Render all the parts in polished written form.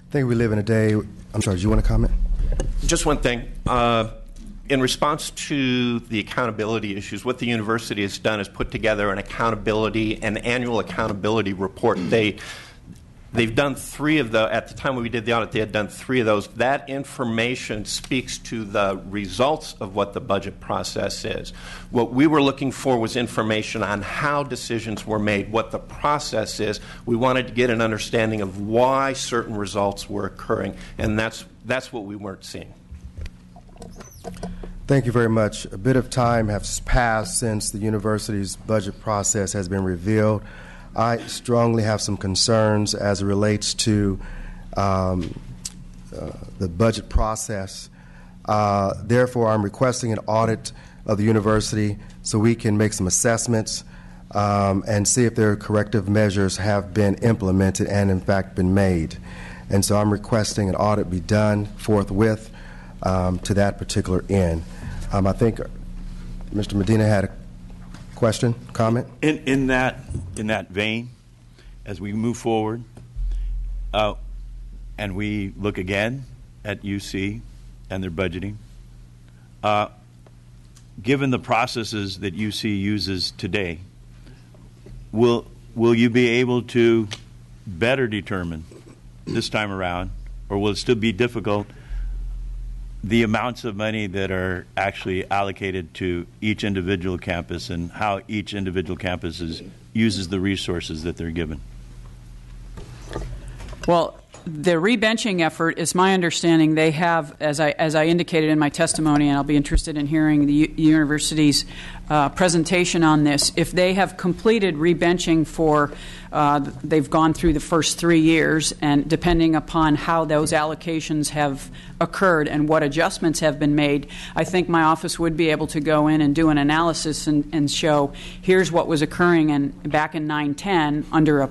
I think we live in a day. I'm sorry, do you want to comment? Just one thing. In response to the accountability issues, what the university has done is put together an annual accountability report. They've done 3 of the, at the time when we did the audit, they had done 3 of those. That information speaks to the results of what the budget process is. What we were looking for was information on how decisions were made, what the process is. We wanted to get an understanding of why certain results were occurring, and that's what we weren't seeing. Thank you very much. A bit of time has passed since the university's budget process has been revealed. I strongly have some concerns as it relates to the budget process. Therefore, I'm requesting an audit of the university so we can make some assessments and see if their corrective measures have been implemented and, in fact, been made. And so I'm requesting an audit be done forthwith to that particular end. I think Mr. Medina had a question, comment? In that vein, as we move forward, and we look again at UC and their budgeting, given the processes that UC uses today, will you be able to better determine this time around, or will it still be difficult, the amounts of money that are actually allocated to each individual campus and how each individual campus uses the resources that they're given? Well, the rebenching effort, is my understanding, they have, as I indicated in my testimony, and I'll be interested in hearing the university's presentation on this. If they have completed rebenching for, they've gone through the first 3 years, and depending upon how those allocations have occurred and what adjustments have been made, I think my office would be able to go in and do an analysis and show here's what was occurring back in 9-10 under a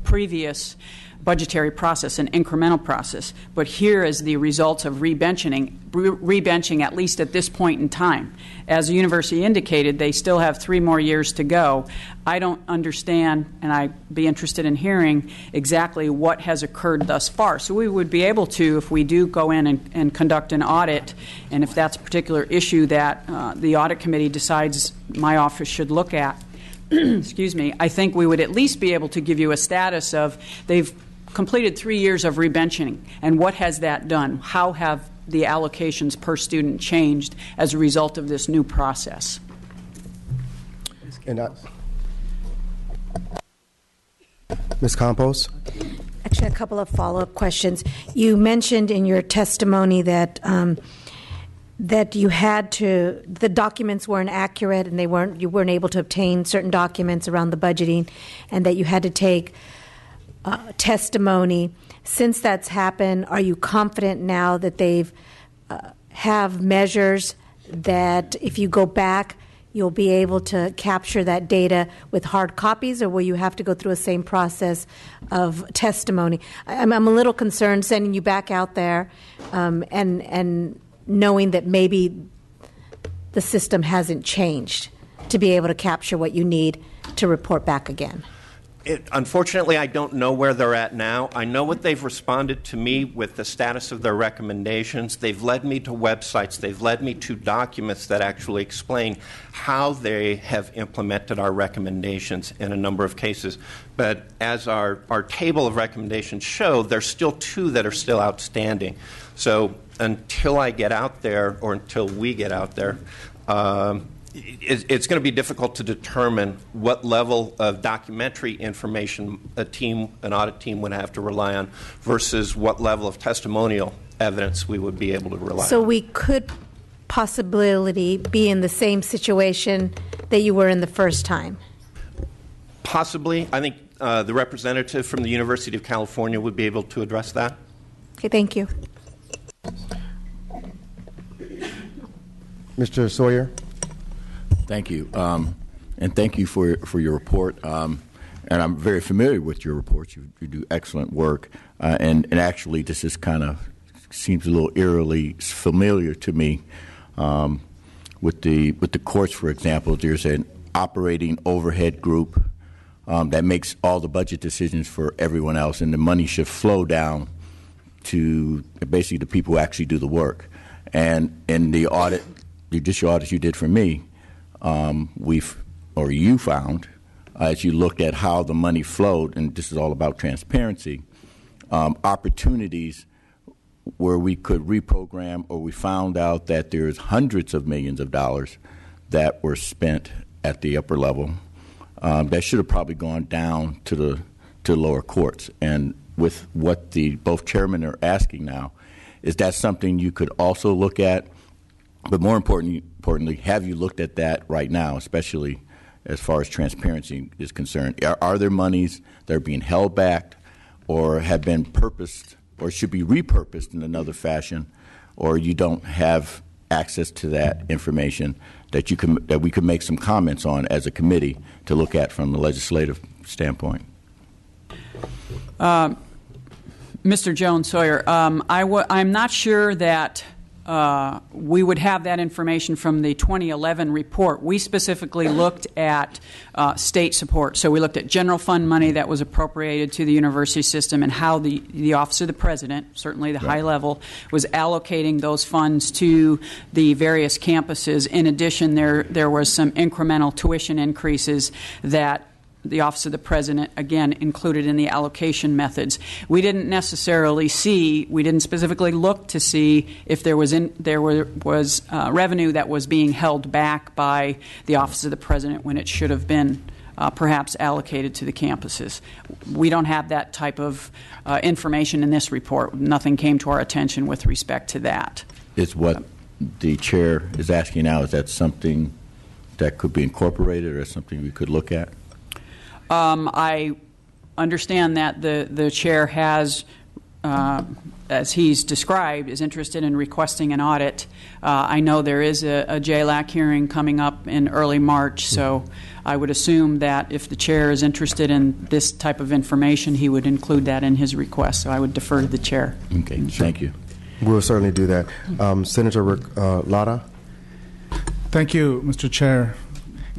previous budgetary process, an incremental process. But here is the results of rebenching, at least at this point in time. As the university indicated, they still have 3 more years to go. I don't understand, and I'd be interested in hearing exactly what has occurred thus far. So we would be able to, if we do go in and conduct an audit, and if that's a particular issue that the audit committee decides my office should look at, excuse me, I think we would at least be able to give you a status of they've completed 3 years of rebenching, and what has that done? How have the allocations per student changed as a result of this new process? And Ms. Campos? Actually, a couple of follow-up questions. You mentioned in your testimony that that you had to, the documents weren't accurate, and you weren't able to obtain certain documents around the budgeting, and that you had to take testimony. Since that's happened, are you confident now that they've have measures that if you go back, you'll be able to capture that data with hard copies, or will you have to go through the same process of testimony? I'm a little concerned sending you back out there and knowing that maybe the system hasn't changed to be able to capture what you need to report back again. Unfortunately, I don't know where they're at now. I know what they've responded to me with the status of their recommendations. They've led me to websites. They've led me to documents that actually explain how they have implemented our recommendations in a number of cases. But as our table of recommendations show, there's still 2 that are still outstanding. So until I get out there, or until we get out there, it's going to be difficult to determine what level of documentary information an audit team would have to rely on versus what level of testimonial evidence we would be able to rely on. So we could possibly be in the same situation that you were in the first time? Possibly. I think the representative from the University of California would be able to address that. Okay, thank you. Mr. Sawyer? Thank you, and thank you for your report. And I'm very familiar with your reports. You do excellent work, and actually, this is kind of seems a little eerily familiar to me. With the courts, for example, there's an operating overhead group that makes all the budget decisions for everyone else, and the money should flow down to basically the people who actually do the work. And in the audit, the judicial audit you did for me, you found, as you looked at how the money flowed, and this is all about transparency, opportunities where we could reprogram, or we found out that there's hundreds of millions of dollars that were spent at the upper level that should have probably gone down to the lower courts. And with what the both chairmen are asking now, is that something you could also look at? But more importantly, have you looked at that right now, especially as far as transparency is concerned? Are there monies that are being held back or have been purposed or should be repurposed in another fashion, or you don't have access to that information that we could make some comments on as a committee to look at from the legislative standpoint? Mr. Jones-Sawyer, I'm not sure that we would have that information from the 2011 report. We specifically looked at state support. So we looked at general fund money that was appropriated to the university system and how the Office of the President, certainly the high level, was allocating those funds to the various campuses. In addition, there was some incremental tuition increases that the Office of the President, again, included in the allocation methods. We didn't specifically look to see if there was revenue that was being held back by the Office of the President when it should have been perhaps allocated to the campuses. We don't have that type of information in this report. Nothing came to our attention with respect to that. Is what the chair is asking now, is that something that could be incorporated or something we could look at? I understand that the chair has, as he's described, is interested in requesting an audit. I know there is a JLAC hearing coming up in early March, so I would assume that if the chair is interested in this type of information, he would include that in his request. So I would defer to the chair. Okay, thank you. We'll certainly do that. Senator Lara? Thank you, Mr. Chair.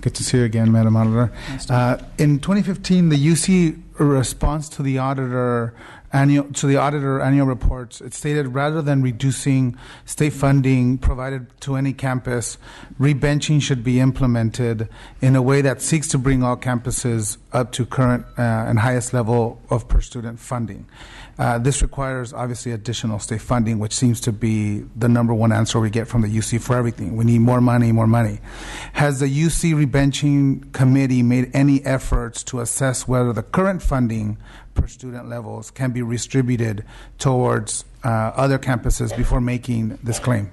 Good to see you again, Madam Auditor. In 2015, the UC response to the auditor annual reports, it stated rather than reducing state funding provided to any campus, rebenching should be implemented in a way that seeks to bring all campuses up to current and highest level of per student funding. This requires obviously additional state funding, which seems to be the number one answer we get from the UC for everything. We need more money, more money. Has the UC rebenching committee made any efforts to assess whether the current funding per student levels can be redistributed towards other campuses before making this claim?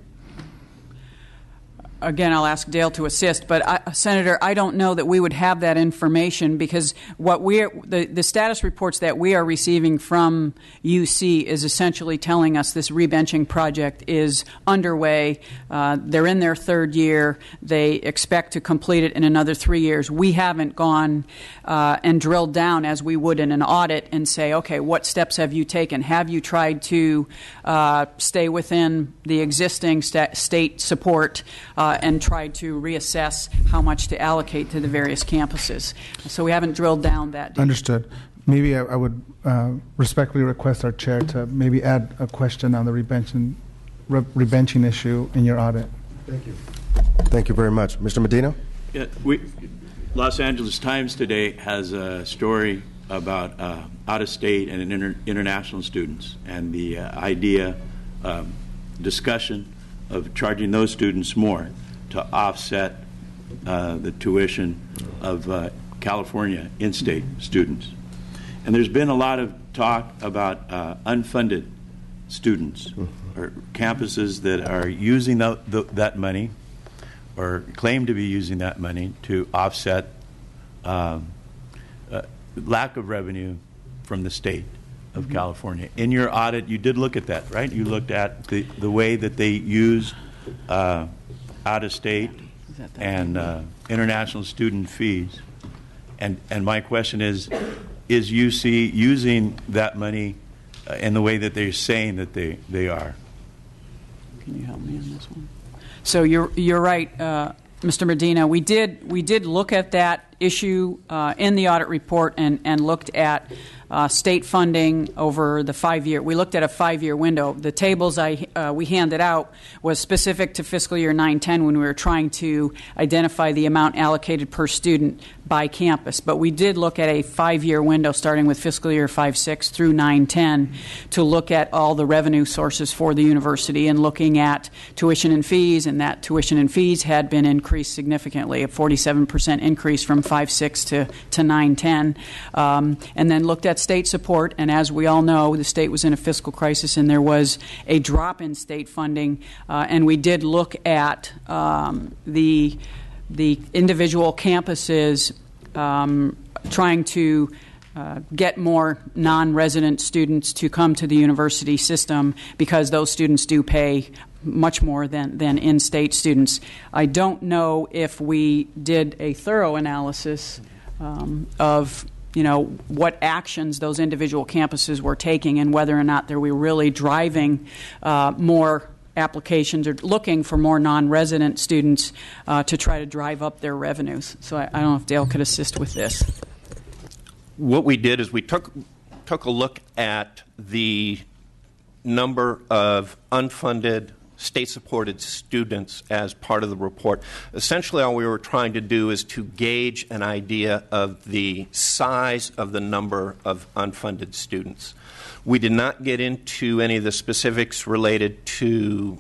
Again, I'll ask Dale to assist, but Senator, I don't know that we would have that information because what the status reports that we are receiving from UC is essentially telling us this rebenching project is underway. They're in their third year. They expect to complete it in another 3 years. We haven't gone and drilled down as we would in an audit and say, okay, what steps have you taken? Have you tried to stay within the existing state support and tried to reassess how much to allocate to the various campuses? So we haven't drilled down that deep. Understood. Maybe I would respectfully request our chair to maybe add a question on the rebenching issue in your audit. Thank you. Thank you very much. Mr. Medina? Yeah, Los Angeles Times today has a story about out-of-state and international students and the discussion of charging those students more to offset the tuition of California in-state students. And there's been a lot of talk about unfunded students or campuses that are using that money or claim to be using that money to offset lack of revenue from the state of California. In your audit, you did look at that, right? You looked at the way that they used out-of-state and international student fees. And my question is UC using that money in the way that they're saying that they are? Can you help me on this one? So you're right, Mr. Medina. We did look at that issue in the audit report and looked at state funding over the 5-year. We looked at a 5-year window. The tables we handed out was specific to fiscal year 9-10 when we were trying to identify the amount allocated per student by campus. But we did look at a 5-year window starting with fiscal year 5-6 through 9-10 to look at all the revenue sources for the university and looking at tuition and fees, and that tuition and fees had been increased significantly, a 47% increase from 5-6 to 9-10, and then looked at state support, and as we all know, the state was in a fiscal crisis and there was a drop in state funding, and we did look at the individual campuses trying to get more non-resident students to come to the university system because those students do pay much more than in-state students. I don't know if we did a thorough analysis of what actions those individual campuses were taking and whether or not they were really driving more applications or looking for more non-resident students to try to drive up their revenues. So I don't know if Dale could assist with this. What we did is we took a look at the number of unfunded state-supported students as part of the report. Essentially, all we were trying to do is to gauge an idea of the size of the number of unfunded students. We did not get into any of the specifics related to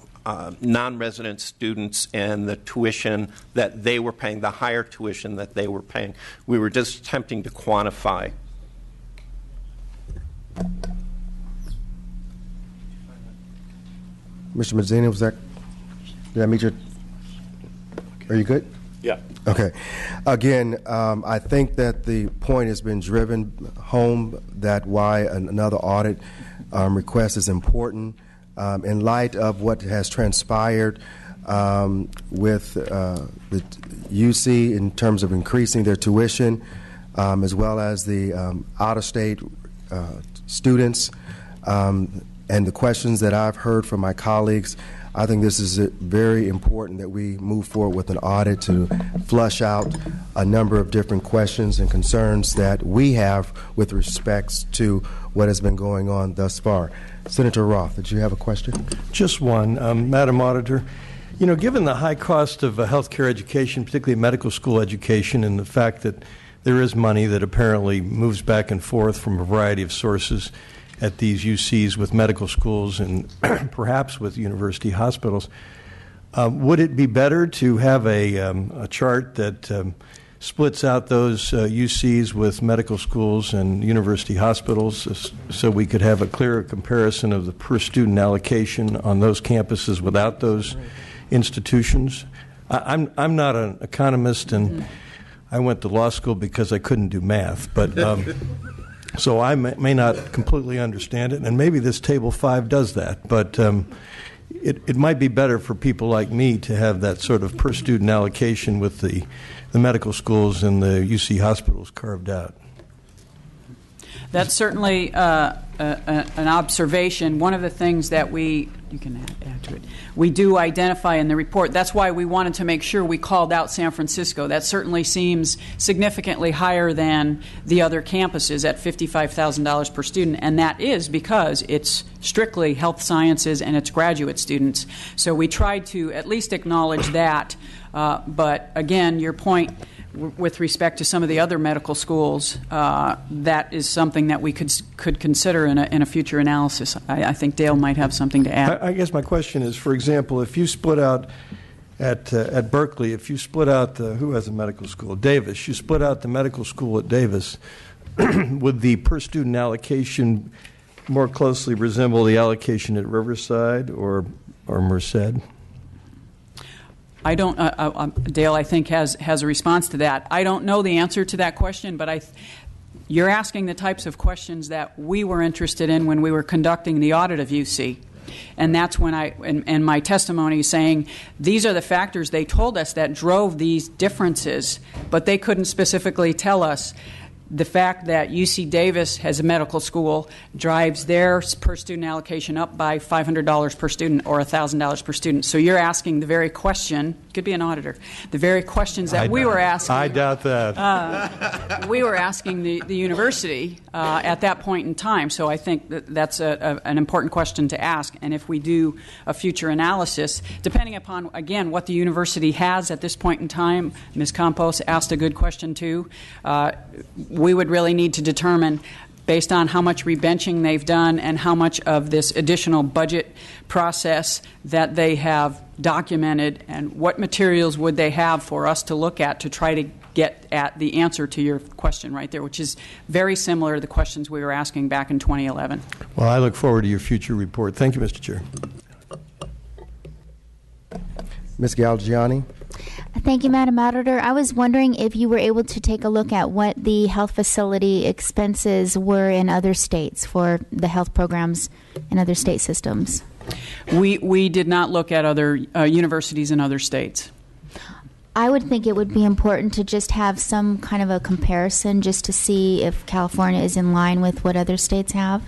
non-resident students and the tuition that they were paying, the higher tuition that they were paying. We were just attempting to quantify. Mr. Mazzini, did I meet your, are you good? Yeah. Okay. Again, I think that the point has been driven home that why another audit request is important. In light of what has transpired with the UC in terms of increasing their tuition, as well as the out-of-state students, and the questions that I've heard from my colleagues, I think this is very important that we move forward with an audit to flush out a number of different questions and concerns that we have with respect to what has been going on thus far. Senator Roth, did you have a question? Just one. Madam Auditor, given the high cost of healthcare education, particularly medical school education, and the fact that there is money that apparently moves back and forth from a variety of sources at these UCs with medical schools and perhaps with university hospitals, would it be better to have a chart that splits out those UCs with medical schools and university hospitals so we could have a clearer comparison of the per student allocation on those campuses without those institutions? I'm not an economist, and I went to law school because I couldn't do math, but so I may not completely understand it, and maybe this Table 5 does that, but it might be better for people like me to have that sort of per student allocation with the medical schools and the UC hospitals carved out. That's certainly an observation. One of the things that you can add to it, we do identify in the report. That's why we wanted to make sure we called out San Francisco. That certainly seems significantly higher than the other campuses at $55,000 per student, and that is because it's strictly health sciences and it's graduate students. So we tried to at least acknowledge that. But again, your point with respect to some of the other medical schools, that is something that we could consider in a future analysis. I think Dale might have something to add. I guess my question is, for example, if you split out at Berkeley, if you split out who has a medical school? Davis. You split out the medical school at Davis. Would the per student allocation more closely resemble the allocation at Riverside or Merced? I don't. Dale, I think has a response to that. I don't know the answer to that question, but you're asking the types of questions that we were interested in when we were conducting the audit of UC, and that's when in my testimony saying these are the factors they told us that drove these differences, but they couldn't specifically tell us. The fact that UC Davis has a medical school drives their per student allocation up by $500 per student or $1,000 per student. So you're asking the very question, Could be an auditor. The very questions that we were asking. I doubt that. We were asking the university at that point in time. So I think that's an important question to ask. And if we do a future analysis, depending upon, again, what the university has at this point in time, Ms. Campos asked a good question too, we would really need to determine, based on how much rebenching they've done and how much of this additional budget process that they have documented, and what materials would they have for us to look at to try to get at the answer to your question right there, which is very similar to the questions we were asking back in 2011. Well, I look forward to your future report. Thank you, Mr. Chair. Ms. Galgiani? Thank you, Madam Auditor. I was wondering if you were able to take a look at what the health facility expenses were in other states for the health programs in other state systems. We did not look at other universities in other states. I would think it would be important to just have some kind of a comparison just to see if California is in line with what other states have.